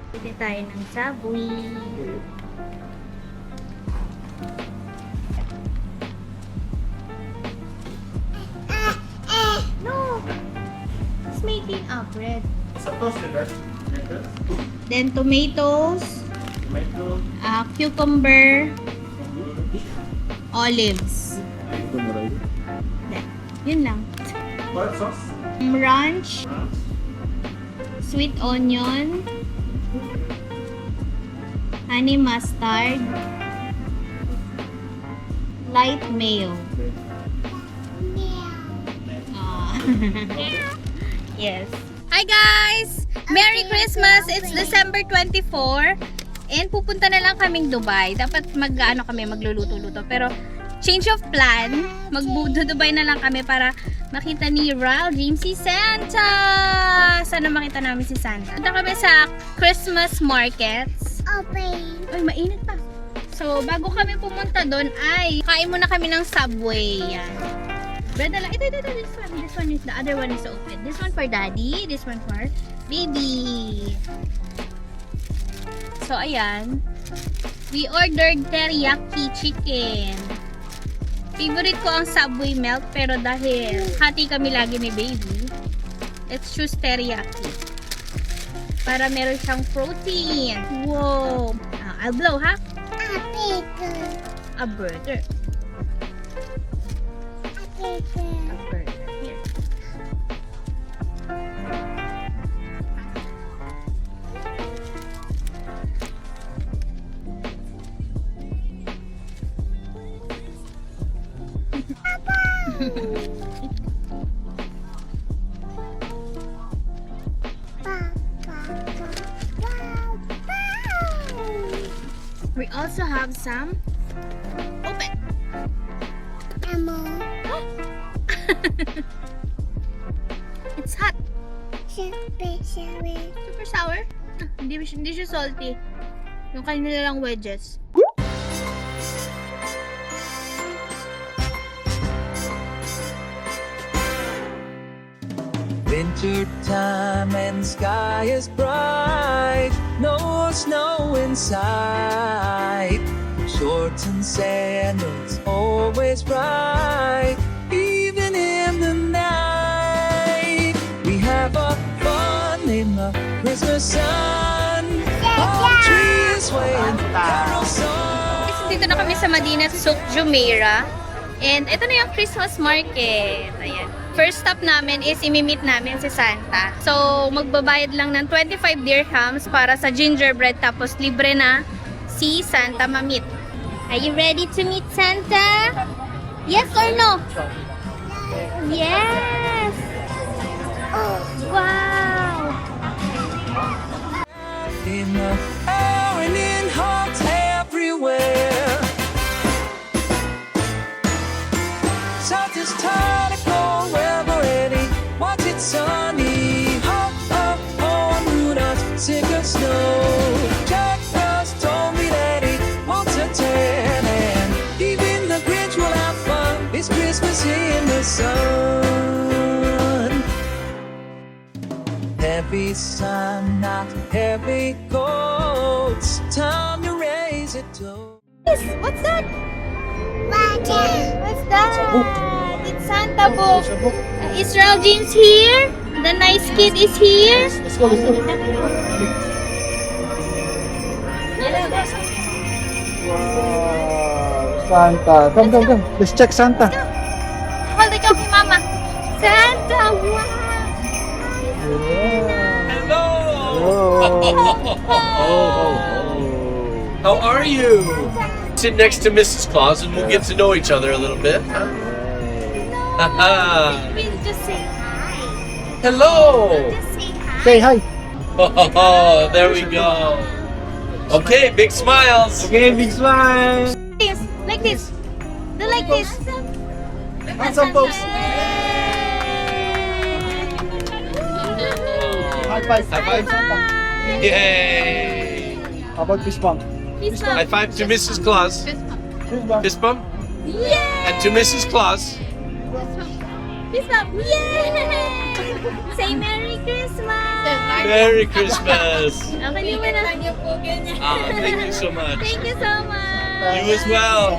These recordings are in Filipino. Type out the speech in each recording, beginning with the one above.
Pili tayo ng Subway. No! It's making up bread. Sa toasted, right? Then tomatoes, Tomato. cucumber, olives. Then, yun lang. What sauce? Ranch, sweet onion, honey mustard, light mayo. Ah. Yes. Hi guys! Merry Christmas! It's December 24 and pupunta na lang kaming Dubai. Dapat magluluto-luto. Pero change of plan, Dubai na lang kami para makita ni Ral Dream si Santa! Sana makita namin si Santa. Punta kami sa Christmas markets. Ay, mainit pa. So, bago kami pumunta doon ay kain muna kami ng Subway. Yan. Bread na lang. Ito. This one is, the other one is open. This one for daddy. This one for baby. So, ayan. We ordered teriyaki chicken. Favorite ko ang Subway melt, pero dahil hati kami lagi ni baby, let's choose teriyaki. Para meron siyang protein. Wow! I'll blow, ha? A burger. A burger. Here. We also have some open. It's hot. Super sour? Hindi siya salty. Yung kanila lang wedges. Winter time and sky is bright, no snow in sight. Shorts and sandals always right, even in the night. We have a fun in the Christmas sun. All trees swaying, carol songs. Dito na kami sa Madinat Souk Jumeirah. And ito na yung Christmas market. Ayan. First stop namin is imimit namin si Santa. So, magbabayad lang ng 25 dirhams para sa gingerbread tapos libre na si Santa mamit. Are you ready to meet Santa? Yes or no? Yes! Wow! In the air and in hearts everywhere. Santa's time to go where we're ready. Watch it sunny. Hop up on Rudolph, sick of snow. Jack Frost told me that he wants a tan, and even the Grinch will have fun. It's Christmas in the sun. Heavy sun, not heavy coats. Time to raise it to. What's that? What's that? It's Santa book. Israel James here. The nice kid is here. Let's go. Wow, Santa. Come. Let's check Santa. Hold the coffee, Mama. Santa, wow. Hello. How are you? Sit next to Mrs. Claus and we'll get to know each other a little bit. Please just say hi. Hello! Just say hi. Say hi. Oh, there we go. Okay, big smiles. Okay, big smile. This, like this. Do like this. Handsome pose. High five. High five. Santa. Yay! How about fist bump? Peace High five to Mrs. Claus. Fist bump. Fist bump. Yay! And to Mrs. Claus. Peace bump. Yay! Say Merry Christmas. Merry Christmas. Okay naman na. Thank you so much. Thank you so much. You as well.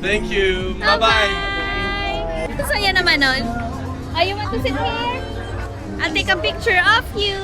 Thank you. Bye-bye. Saya naman nun. Oh, you want to sit here? I'll take a picture of you.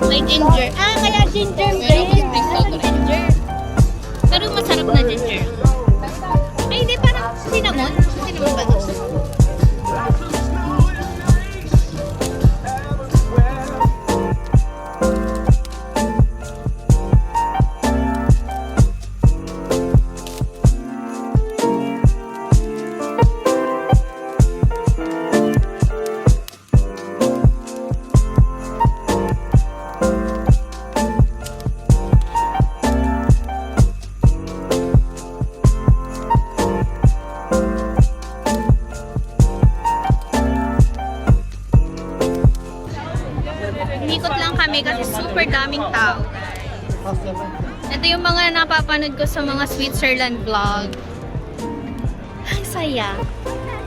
May ginger. Ah, kaya ginger bread. Ginger. Pero masarap na ginger. Ay, hindi parang cinnamon. Cinnamon ba ito? Inikot lang kami kasi super daming tao. Ito yung mga napapanood ko sa mga Switzerland vlog. Ang saya.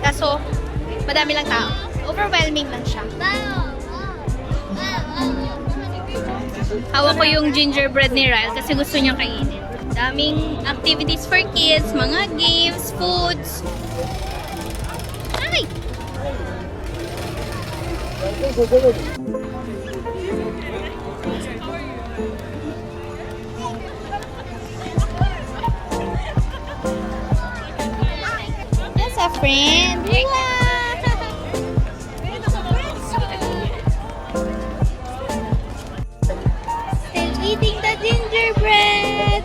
Kaso, madami lang tao. Overwhelming lang siya. Hawak ko yung gingerbread ni Ryle kasi gusto niya kainin. Daming activities for kids, mga games, foods. Ay! That's a friend. Still eating the gingerbread.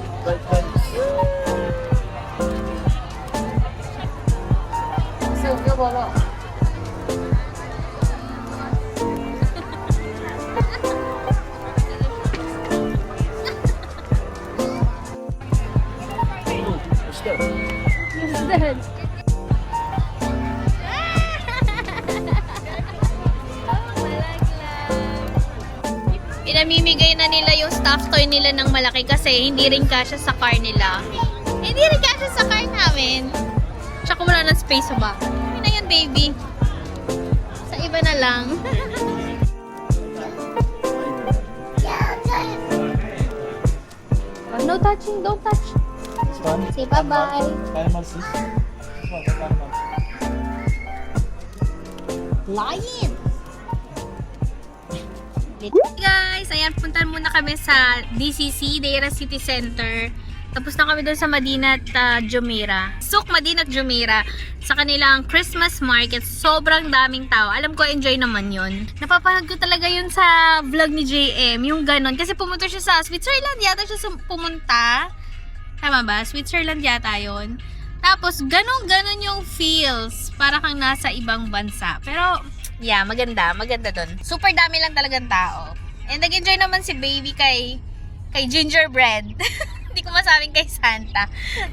Pinamimigay na nila yung stuffed toy nila ng malaki kasi hindi rin kasya sa car nila. Hindi rin kasya sa car namin. Tsaka wala ng space sa ba? Ano na yan, baby? Sa iba na lang. No touching, don't touch. This one? Say bye-bye. Animal sis. This one, what animal? Lion! Hey guys! Ayan, punta muna kami sa DCC, Deira City Center. Tapos na kami doon sa Madinat Jumeirah. Souk Madinat Jumeirah. Sa kanilang Christmas market. Sobrang daming tao. Alam ko, enjoy naman yun. Napapanood ko talaga yun sa vlog ni JM. Yung ganon. Kasi pumunta siya sa Switzerland. Yata siya pumunta. Tama ba? Switzerland yata yun. Tapos, ganon yung feels. Para kang nasa ibang bansa. Pero, yeah, maganda. Maganda dun. Super dami lang talagang tao. And nag-enjoy naman si baby kay gingerbread. Hindi ko masabing kay Santa.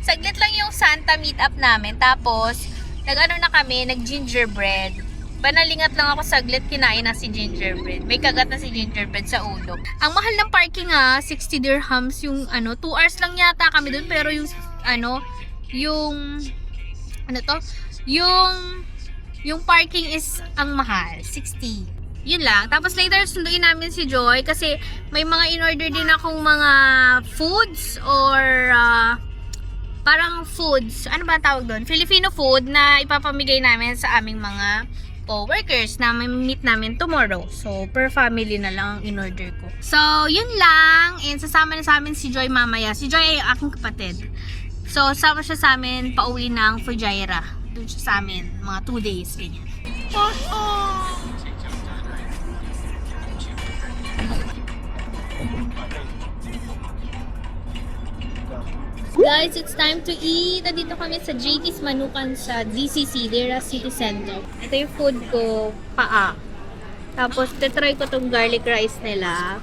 Saglit lang yung Santa meetup namin. Tapos, nag-ano na kami, nag-gingerbread. Banalingat lang ako saglit, kinain na si gingerbread. May kagat na si gingerbread sa ulo. Ang mahal ng parking 60 dirhams yung 2 hours lang yata kami dun. Pero yung yung parking is ang mahal, 60. Yun lang. Tapos later sunduin namin si Joy kasi may mga in-order din akong mga foods or parang foods. Ano ba ang tawag doon? Filipino food na ipapamigay namin sa aming mga co-workers na may meet namin tomorrow. So, per family na lang ang in-order ko. So, yun lang. And sasama na sa amin si Joy mamaya. Si Joy ay aking kapatid. So, sama siya sa amin pauwi ng Fujairah. Doon siya sa amin. Mga 2 days. Ganyan. Guys, it's time to eat. Nandito kami sa JT's Manukan sa DCC, Dera City Center. Ito yung food ko, paa. Tapos, try ko tong garlic rice nila.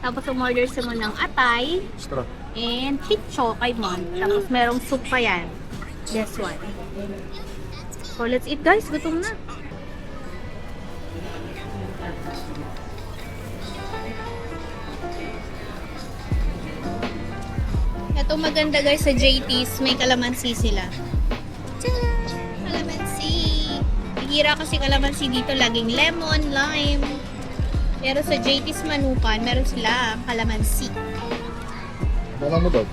Tapos, umorder mo ng atay. Straw. And chicho kay Mom. Tapos, merong soup pa yan. This one. So, let's eat guys. Gutom na. Ito maganda guys sa JT's, may kalamansi sila. Tadaan! Kalamansi! Hihira kasi kalamansi dito, laging lemon, lime. Pero sa JT's Manukan, meron sila kalamansi. Wala mo daw.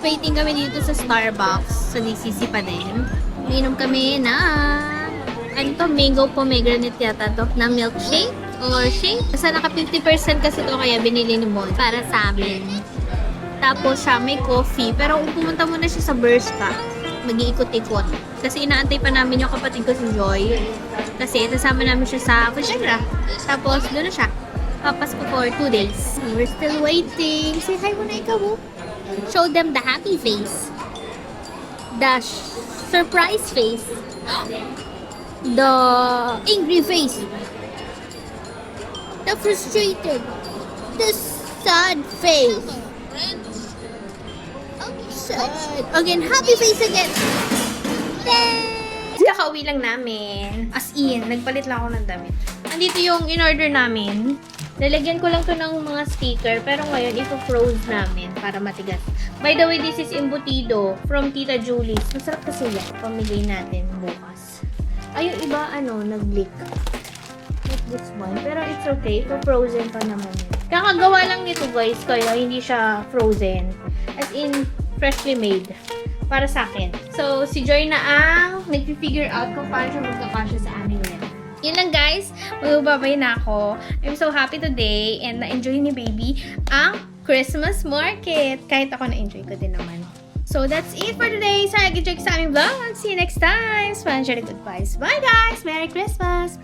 Waiting kami dito sa Starbucks, sa DCC pa din. Uminom kami na ano to, mango pomegranate yata to, na milkshake or shake. Basta naka 50% kasi to, kaya binili ni Mon para sa amin. Tapos siya may coffee, pero pumunta muna siya sa Bershka, mag-iikot-ikot. Kasi inaantay pa namin yung kapatid ko si Joy. Kasi nasama namin siya sa Fujairah. Tapos doon na siya. Papas ko for 2 days. We're still waiting. Say hi muna ikaw, oh. Show them the happy face. The surprise face. The angry face. The frustrated. The sad face. Sad. Again, happy face again. Yay! Kakauwi lang namin. As in, nagpalit lang ako ng damit. Andito yung in-order namin. Lalagyan ko lang to ng mga sticker, pero ngayon ipo-froze namin para matigas. By the way, this is embutido from Tita Julie's. Masarap kasi yan. Pamigay natin bukas. Ay, yung iba, nag-leak. Like this one. Pero it's okay. Frozen pa naman yun. Kakagawa lang nito, guys. Kaya hindi siya frozen. As in, freshly made. Para sa akin. So, si Joy na ang nag-figure out kung paano siya magkakasya sa amin ngayon. Yun lang guys, magbabay na ako. I'm so happy today and na-enjoy ni baby ang Christmas market. Kahit ako na-enjoy ko din naman. So that's it for today. Sana nag-enjoy sa aming vlog. See you next time. Spanish good vibes. Bye guys! Merry Christmas!